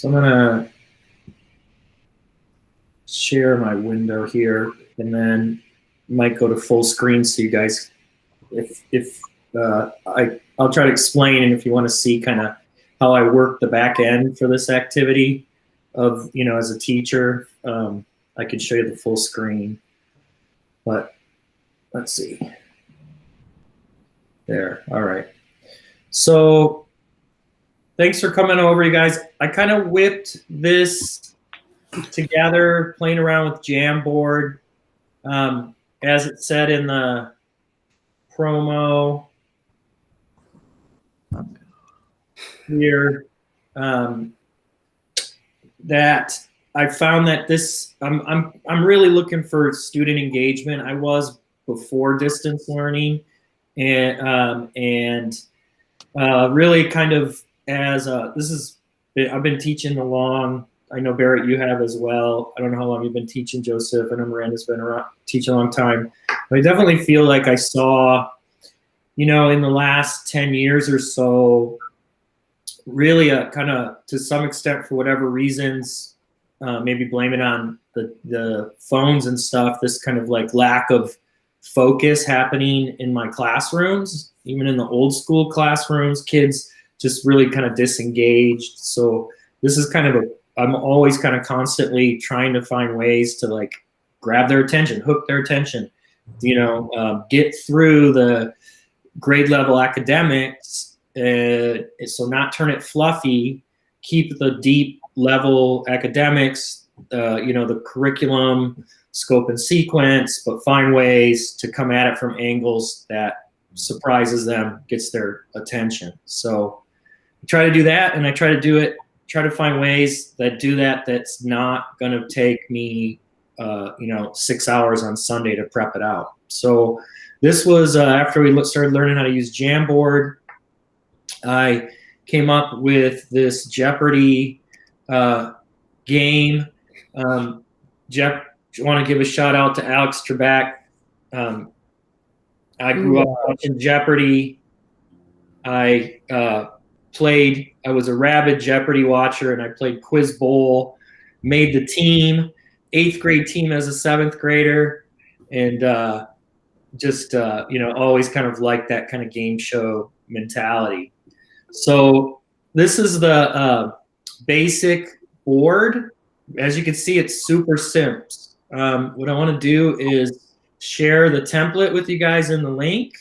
So I'm gonna share my window here, and then might go to full screen so you guys, I'll try to explain, and if you want to see kind of how I work the back end for this activity of, as a teacher, I can show you the full screen. But let's see. There. All right. So thanks for coming over, you guys. I kind of whipped this together, playing around with Jamboard. As it said in the promo here, that I found that this, I'm really looking for student engagement. I was before distance learning, and really kind of as I've been teaching along. I know, Barrett, you have as well. I don't know how long you've been teaching, Joseph. I know Miranda's been around teaching a long time. But I definitely feel like I saw, in the last 10 years or so, really a kind of, to some extent, for whatever reasons, maybe blame it on the phones and stuff, this kind of like lack of focus happening in my classrooms, even in the old school classrooms, kids just really kind of disengaged. So this is kind of I'm always kind of constantly trying to find ways to like grab their attention, hook their attention, get through the grade level academics. So not turn it fluffy, keep the deep level academics, the curriculum, scope and sequence, but find ways to come at it from angles that surprises them, gets their attention. So I try to do that, and I try to find ways that do that that's not going to take me 6 hours on Sunday to prep it out. So this was after we started learning how to use Jamboard. I came up with this Jeopardy game. I want to give a shout out to Alex Trebek. I grew up watching Jeopardy. I was a rabid Jeopardy watcher, and I played Quiz Bowl, made the team, 8th grade team as a 7th grader, and always kind of liked that kind of game show mentality. So this is the basic board. As you can see, it's super simple. What I want to do is share the template with you guys in the link,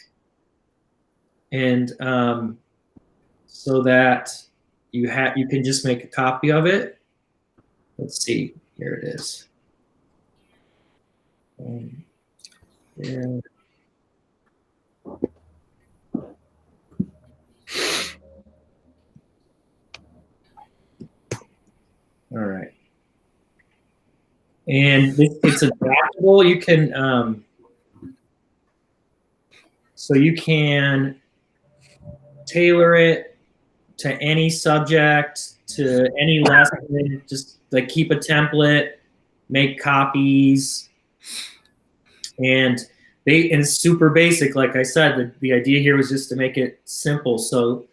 and so that you can just make a copy of it. Let's see, here it is. Yeah. All right. And it's adaptable. You can, so you can tailor it to any subject, to any lesson. Just like keep a template, make copies, and it's super basic. Like I said, the idea here was just to make it simple. So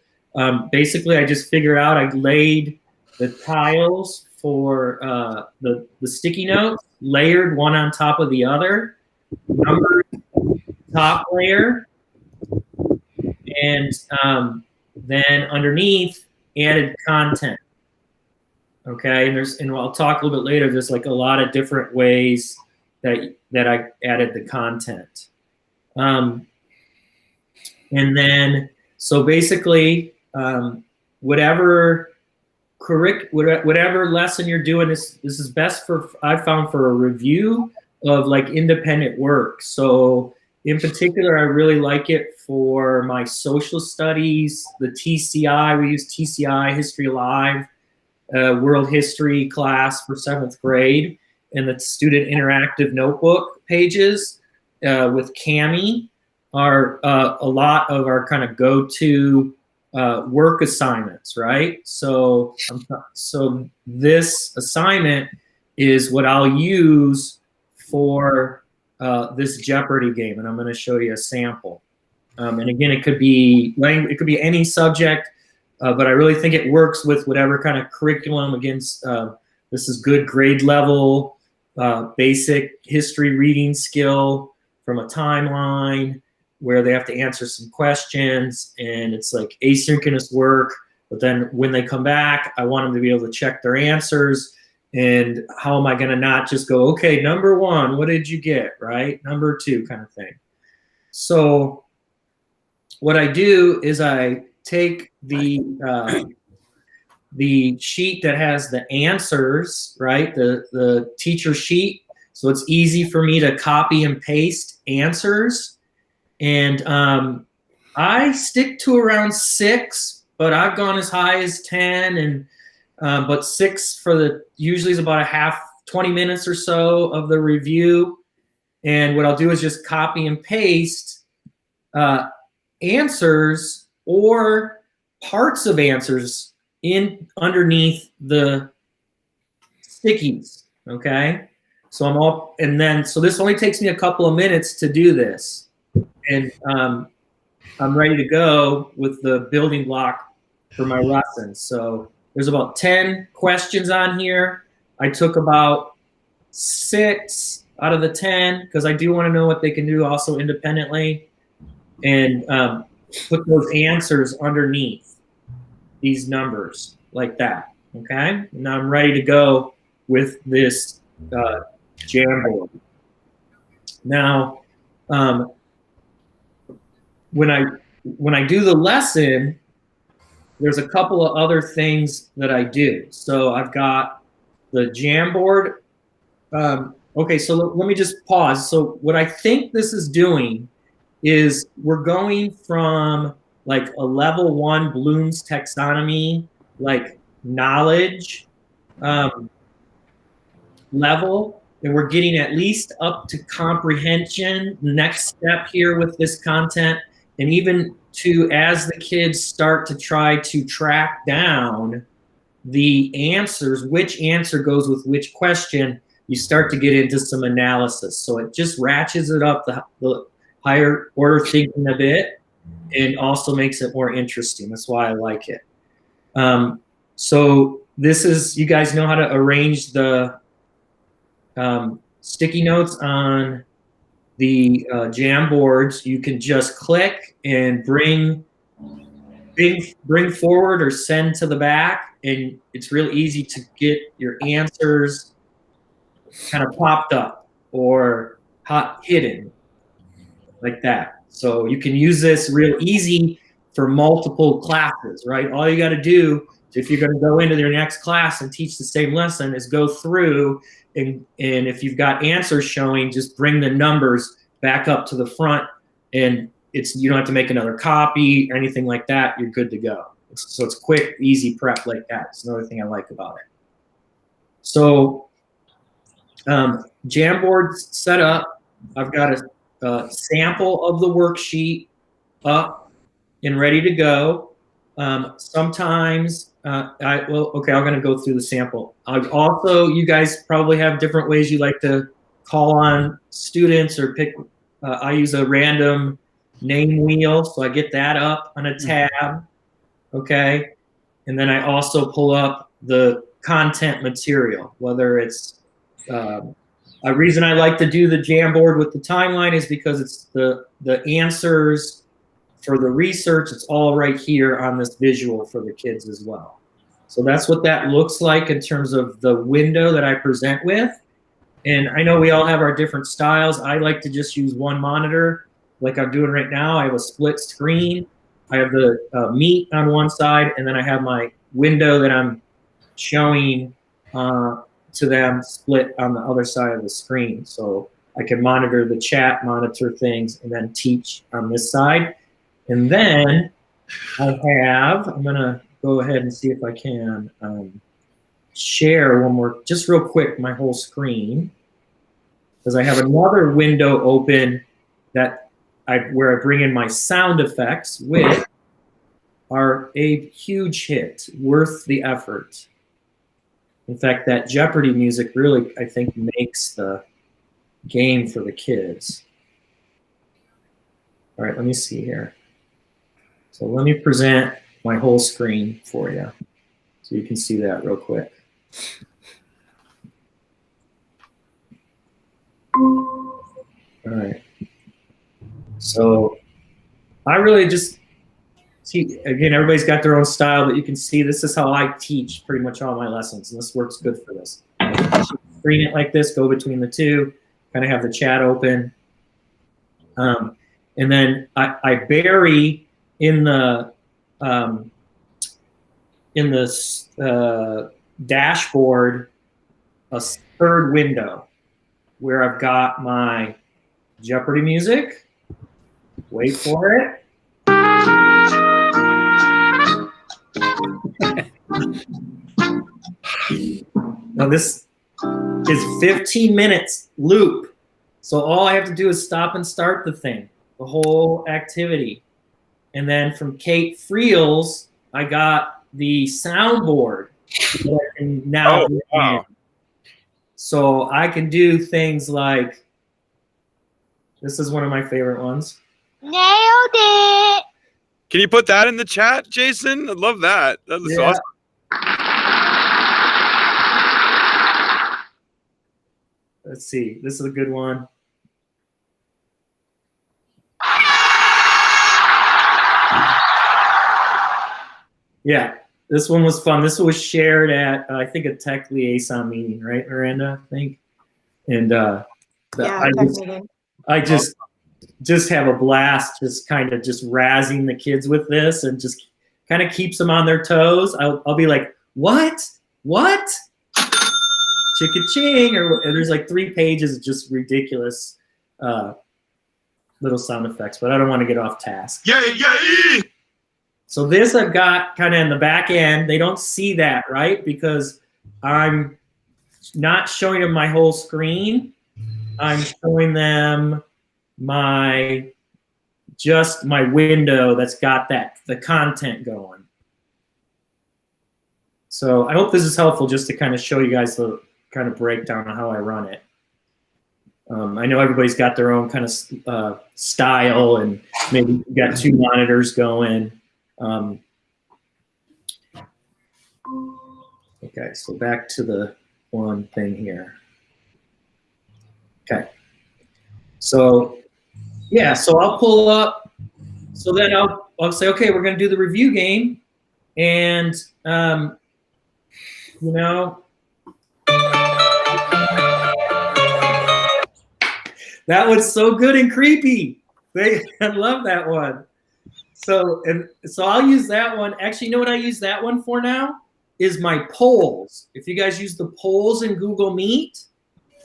basically, I just figured out, I laid the tiles for the sticky notes, layered one on top of the other, numbered top layer, and then underneath added content. Okay, and I'll talk a little bit later. There's like a lot of different ways that I added the content, and then so basically whatever lesson you're doing, this is best for, I found, for a review of like independent work. So in particular, I really like it for my social studies, the TCI. We use TCI, History Alive, World History class for 7th grade, and the student interactive notebook pages with Cami are a lot of our kind of go-to work assignments, right? So this assignment is what I'll use for this Jeopardy game, and I'm going to show you a sample. And again, it could be any subject. but I really think it works with whatever kind of curriculum. Against this is good grade level, basic history reading skill from a timeline where they have to answer some questions, and it's like asynchronous work. But then when they come back, I want them to be able to check their answers. And how am I going to not just go, okay, number one, what did you get, right? Number two, kind of thing. So what I do is I take the sheet that has the answers, right? The teacher sheet. So it's easy for me to copy and paste answers. And I stick to around 6, but I've gone as high as 10. And but 6 for the usually is about a half, 20 minutes or so of the review. And what I'll do is just copy and paste answers or parts of answers in underneath the stickies. Okay, so I'm all, and then so this only takes me a couple of minutes to do this, and I'm ready to go with the building block for my lesson. So there's about 10 questions on here. I took about 6 out of the 10 because I do want to know what they can do also independently, and put those answers underneath these numbers like that. Okay, now I'm ready to go with this Jamboard. Now, when I do the lesson, there's a couple of other things that I do. So I've got the Jamboard. Okay, so let me just pause. So what I think this is doing is we're going from like a level 1 Bloom's taxonomy, like knowledge level, and we're getting at least up to comprehension, next step here with this content, and even to, as the kids start to try to track down the answers, which answer goes with which question, you start to get into some analysis. So it just ratchets it up the higher order thinking a bit, and also makes it more interesting. That's why I like it. So this is, you guys know how to arrange the sticky notes on the Jamboards. You can just click and bring forward or send to the back, and it's real easy to get your answers kind of popped up or hidden like that. So you can use this real easy for multiple classes, right? All you got to do, if you're going to go into your next class and teach the same lesson, is go through and if you've got answers showing, just bring the numbers back up to the front, and you don't have to make another copy or anything like that. You're good to go. So it's quick, easy prep like that. It's another thing I like about it. So Jamboard set up. I've got a sample of the worksheet up and ready to go. Sometimes I'm going to go through the sample. Also, you guys probably have different ways you like to call on students or pick. I use a random name wheel, so I get that up on a tab. Okay, and then I also pull up the content material, whether it's a reason I like to do the Jamboard with the timeline is because it's the answers for the research. It's all right here on this visual for the kids as well. So that's what that looks like in terms of the window that I present with. And I know we all have our different styles. I like to just use one monitor like I'm doing right now. I have a split screen. I have the meat on one side, and then I have my window that I'm showing to them split on the other side of the screen. So I can monitor the chat, monitor things, and then teach on this side. And then I'm gonna go ahead and see if I can share one more, just real quick, my whole screen, because I have another window open that where I bring in my sound effects, which are a huge hit, worth the effort. In fact, that Jeopardy music really, I think, makes the game for the kids. All right, let me see here. So let me present my whole screen for you. So you can see that real quick. All right. So I really just see, again, everybody's got their own style, but you can see this is how I teach pretty much all my lessons, and this works good for this. Screen it like this, go between the two, kind of have the chat open. And then I bury in the dashboard a third window where I've got my Jeopardy music. Wait for it. Now this is 15 minutes loop. So all I have to do is stop and start the thing, the whole activity. And then from Kate Friel's, I got the soundboard that I can now do. Wow. So I can do things like, this is one of my favorite ones. Nailed it. Can you put that in the chat, Jason? I'd love that. That was awesome. Let's see. This is a good one. Yeah, this one was fun. This was shared at, I think, a tech liaison meeting, right, Miranda? I think. And I just have a blast, just kind of just razzing the kids with this, and just kind of keeps them on their toes. I'll be like, what? Chicka-ching, or there's like 3 pages of just ridiculous little sound effects, but I don't want to get off task. Yeah. So this I've got kind of in the back end. They don't see that, right? Because I'm not showing them my whole screen. I'm showing them my window that's got the content going. So I hope this is helpful just to kind of show you guys the kind of breakdown of how I run it. I know everybody's got their own kind of style, and maybe you've got 2 monitors going. Okay, so back to the one thing here. Okay, so yeah, so I'll pull up. So then I'll say, okay, we're going to do the review game, and you know, that was so good and creepy. I love that one. So I'll use that one. Actually, you know what I use that one for now? Is my polls. If you guys use the polls in Google Meet,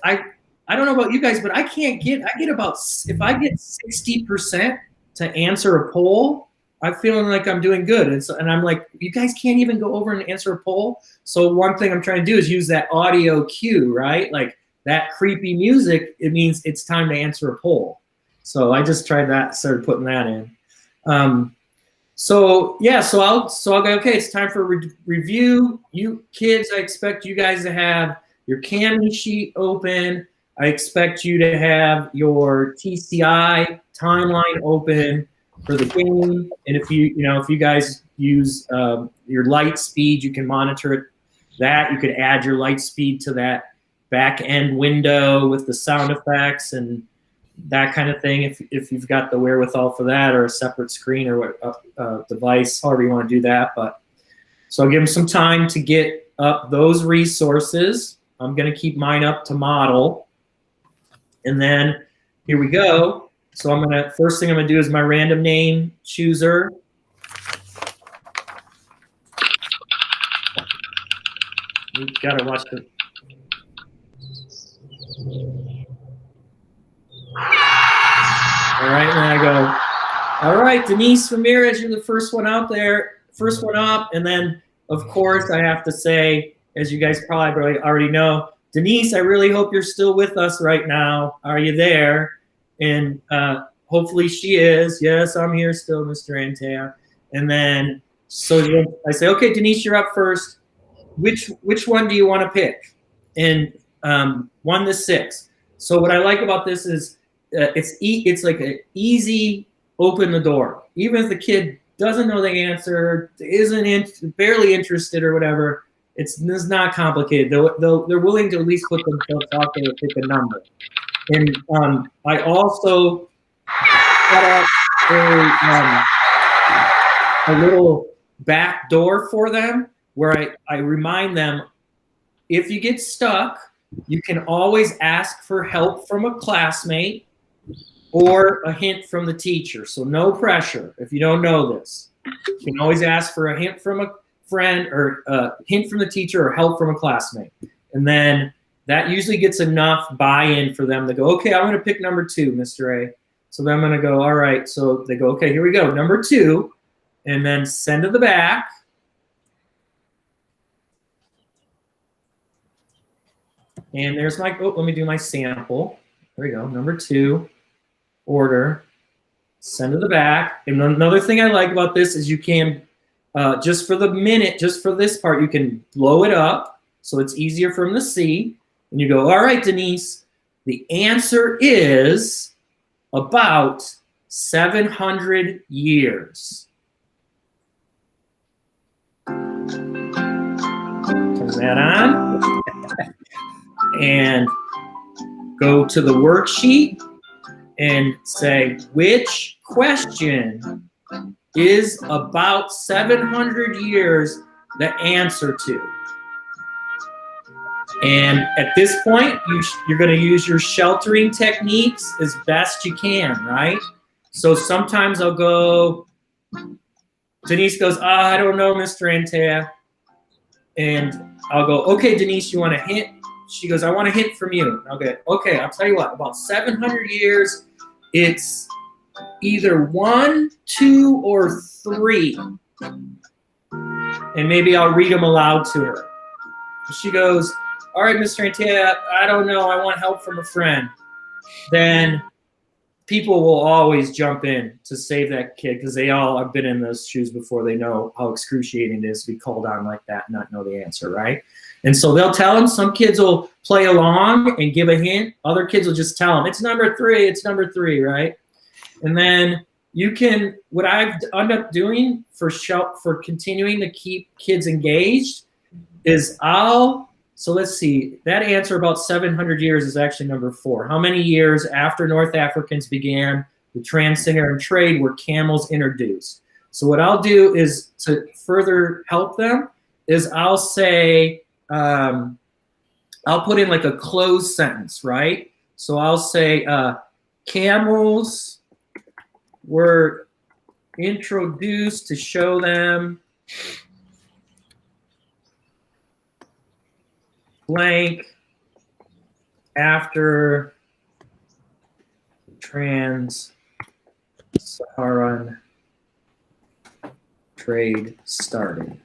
I don't know about you guys, but I get about, if I get 60% to answer a poll, I'm feeling like I'm doing good. And I'm like, you guys can't even go over and answer a poll. So one thing I'm trying to do is use that audio cue, right? Like that creepy music, it means it's time to answer a poll. So I just tried that, started putting that in. So I'll go, okay, it's time for review. You kids, I expect you guys to have your Cami sheet open. I expect you to have your TCI timeline open for the game. And if you guys use your light speed, you can monitor it. You could add your light speed to that back end window with the sound effects and that kind of thing, if you've got the wherewithal for that, or a separate screen or device, however you want to do that. But so I'll give them some time to get up those resources. I'm going to keep mine up to model, and then here we go. So first thing I'm going to do is my random name chooser. We've got to watch the. All right, and I go, all right, Denise Ramirez, you're the first one out there, first one up. And then, of course, I have to say, as you guys probably already know, Denise, I really hope you're still with us right now. Are you there? And hopefully she is. Yes, I'm here still, Mr. Antea. And then, so I say, okay, Denise, you're up first. Which one do you want to pick? And 1 to 6. So what I like about this is, it's like an easy open the door. Even if the kid doesn't know the answer, barely interested or whatever, it's not complicated. They're willing to at least put themselves out there and pick a number. And I also set up a little back door for them where I remind them, if you get stuck, you can always ask for help from a classmate or a hint from the teacher. So no pressure if you don't know this. You can always ask for a hint from a friend or a hint from the teacher or help from a classmate. And then that usually gets enough buy-in for them to go, okay, I'm going to pick number 2, Mr. A. So then I'm going to go, all right. So they go, okay, here we go, number 2. And then send to the back. And there's my, let me do my sample. There we go, number 2, order, send to the back. And another thing I like about this is you can, just for the minute, just for this part, you can blow it up so it's easier for them to see. And you go, all right, Denise, the answer is about 700 years. Turn that on. And go to the worksheet and say, which question is about 700 years the answer to? And at this point, you're going to use your sheltering techniques as best you can, right? So sometimes I'll go, Denise goes, I don't know, Mr. Antea. And I'll go, okay, Denise, you want a hint? She goes, I want a hint from you. I'll go, okay, I'll tell you what, about 700 years, it's either 1, 2, or 3. And maybe I'll read them aloud to her. She goes, all right, Mr. Antea, I don't know, I want help from a friend. Then people will always jump in to save that kid because they all have been in those shoes before. They know how excruciating it is to be called on like that and not know the answer, right? And so they'll tell them. Some kids will play along and give a hint. Other kids will just tell them, it's number 3, it's number 3, right? And then you can, what I've ended up doing for continuing to keep kids engaged is so let's see, that answer about 700 years is actually number 4. How many years after North Africans began the trans-Saharan trade were camels introduced? So what I'll do is, to further help them, is I'll say, I'll put in like a closed sentence, right? So I'll say, camels were introduced to show them blank after trans-Saharan trade started.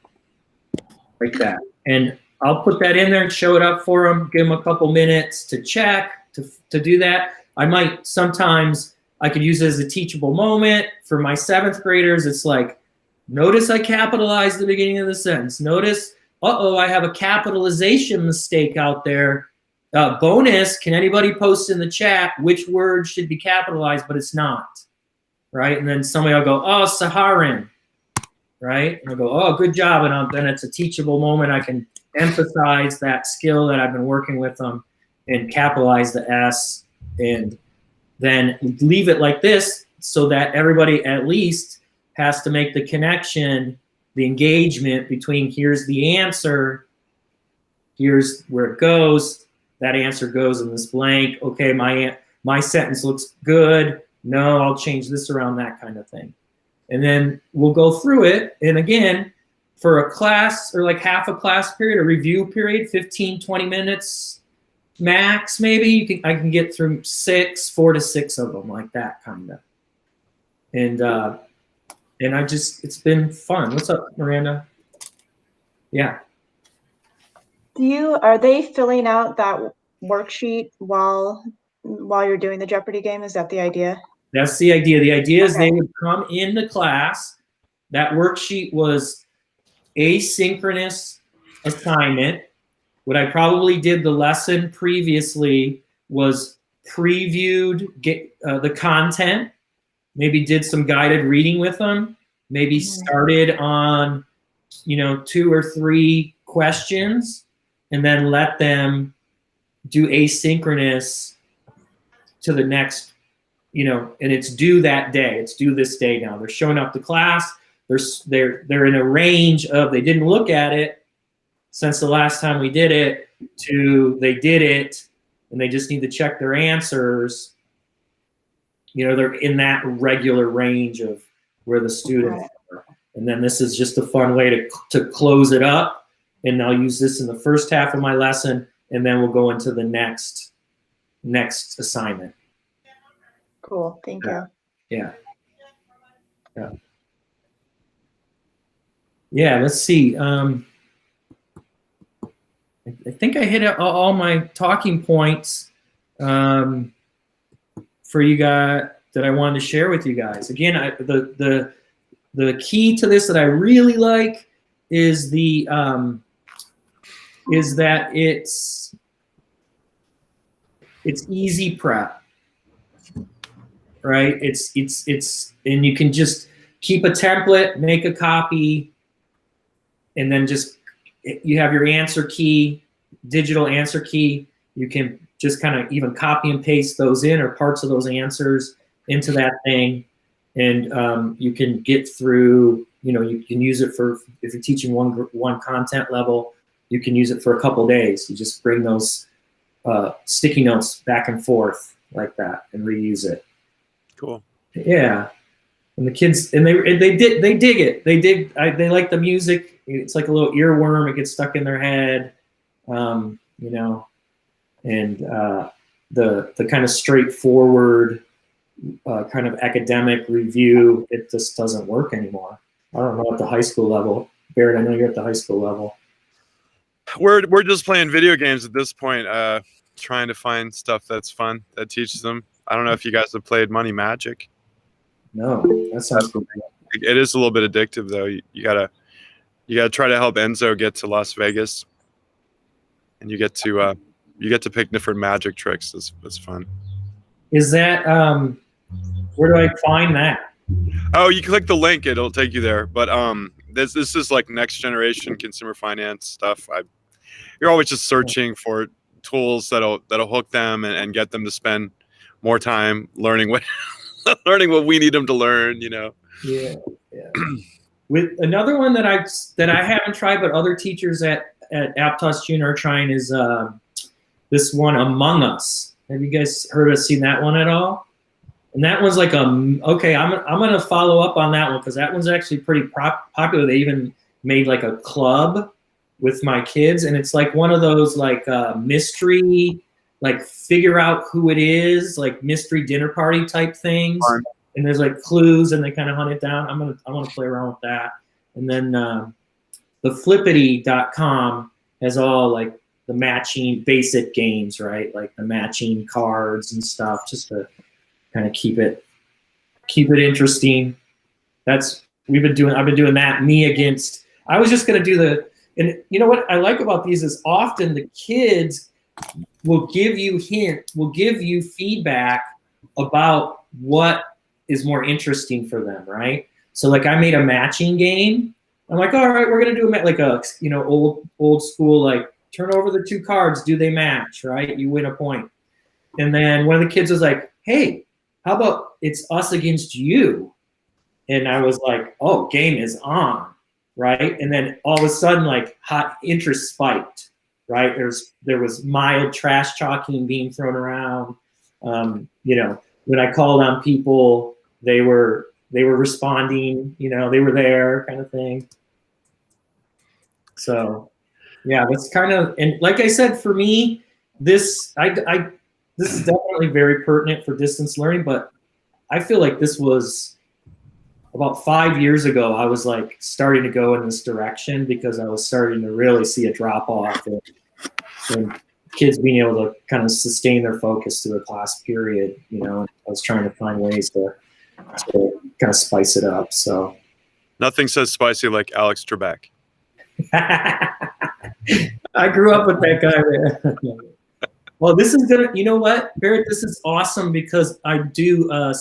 Like that. And I'll put that in there and show it up for them, give them a couple minutes to check, to do that. I might sometimes, I could use it as a teachable moment. For my 7th graders, it's like, notice I capitalized the beginning of the sentence. Notice, I have a capitalization mistake out there. Bonus, can anybody post in the chat which word should be capitalized, but it's not, right? And then somebody will go, oh, Saharan, right? And I'll go, oh, good job. And then it's a teachable moment. I can emphasize that skill that I've been working with them and capitalize the S and then leave it like this so that everybody at least has to make the connection, the engagement between here's the answer, here's where it goes, that answer goes in this blank. Okay, my sentence looks good. No, I'll change this around, that kind of thing. And then we'll go through it. And again, for a class or like half a class period, a review period, 15, 20 minutes max, maybe I can get through 4 to 6 of them, like that kind of. And it's been fun. What's up, Miranda? Yeah. Are they filling out that worksheet while you're doing the Jeopardy game? Is that the idea? That's the idea. The idea is they would come into class. That worksheet was asynchronous assignment. What I probably did the lesson previously was previewed the content, maybe did some guided reading with them, maybe started on, 2 or 3 questions, and then let them do asynchronous to the next, and it's due that day. It's due this day now. They're showing up to class. They're in a range of they didn't look at it since the last time we did it to they did it and they just need to check their answers. They're in that regular range of where the students are. And then this is just a fun way to close it up. And I'll use this in the first half of my lesson, and then we'll go into the next assignment. Cool. Thank you. Yeah. Yeah, let's see. I think I hit all my talking points for you guys that I wanted to share with you guys. Again, the key to this that I really like is is that it's easy prep, right? It's and you can just keep a template, make a copy, and then you have your answer key, digital answer key. You can just kind of even copy and paste those in or parts of those answers into that thing. And you can get through, you can use it for, if you're teaching one content level, you can use it for a couple days. You just bring those sticky notes back and forth like that and reuse it. Cool. Yeah. And the kids, and they dig it. They like the music. It's like a little earworm. It gets stuck in their head, and the kind of straightforward kind of academic review, it just doesn't work anymore. I don't know at the high school level. Barrett, I know you're at the high school level. We're just playing video games at this point, trying to find stuff that's fun, that teaches them. I don't know if you guys have played Money Magic. No, that sounds cool. It is a little bit addictive, though. You gotta try to help Enzo get to Las Vegas, and you get to pick different magic tricks. That's fun. Is that where do I find that? Oh, you click the link; it'll take you there. But this is like next generation consumer finance stuff. You're always just searching for tools that'll hook them and get them to spend more time learning what we need them to learn. Yeah. With another one that I haven't tried, but other teachers at Aptos Junior are trying is this one, Among Us. Have you guys seen that one at all? And that one's like okay. I'm gonna follow up on that one because that one's actually pretty popular. They even made like a club with my kids, and it's like one of those like mystery, like figure out who it is, like mystery dinner party type things. And there's like clues, and they kind of hunt it down. I want to play around with that. And then the Flippity.com has all like the matching basic games, right? Like the matching cards and stuff, just to kind of keep it interesting. I've been doing that. Me against. I was just gonna do and you know what I like about these is often the kids will give you feedback about what is more interesting for them, right? So like I made a matching game. I'm like, all right, we're gonna do like a old school, like turn over the 2 cards, do they match, right? You win a point. And then one of the kids was like, hey, how about it's us against you? And I was like, oh, game is on, right? And then all of a sudden, like hot interest spiked, right? There was mild trash talking being thrown around. When I called on people, they were responding, they were there, kind of thing. So yeah, that's kind of, and like I said, for me, this is definitely very pertinent for distance learning, but I feel like this was about 5 years ago. I was like starting to go in this direction because I was starting to really see a drop off and kids being able to kind of sustain their focus through a class period. I was trying to find ways to kind of spice it up. So nothing says spicy like Alex Trebek. I grew up with that guy, man. Well, this is gonna. You know what, Barrett? This is awesome because I do a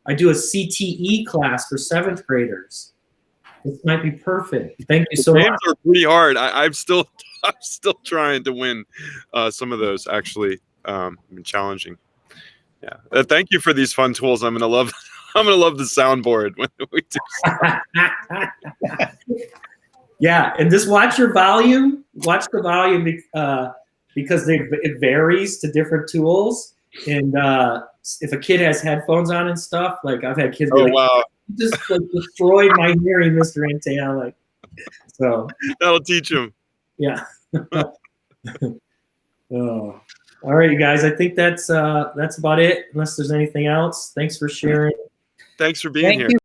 CTE class for 7th graders, This might be perfect. Thank you The so games much. are pretty hard. I'm still trying to win some of those. Actually, been challenging. Yeah. Thank you for these fun tools. I'm gonna love the soundboard when we do. Yeah, and just watch your volume. Watch the volume because it varies to different tools. And if a kid has headphones on and stuff, like I've had kids be Oh like, wow, "You just like destroyed my hearing, Mr. Antana." Like, so that'll teach them. yeah. Oh. All right, you guys. I think that's about it. Unless there's anything else. Thanks for sharing. Thanks for being Thank here. you.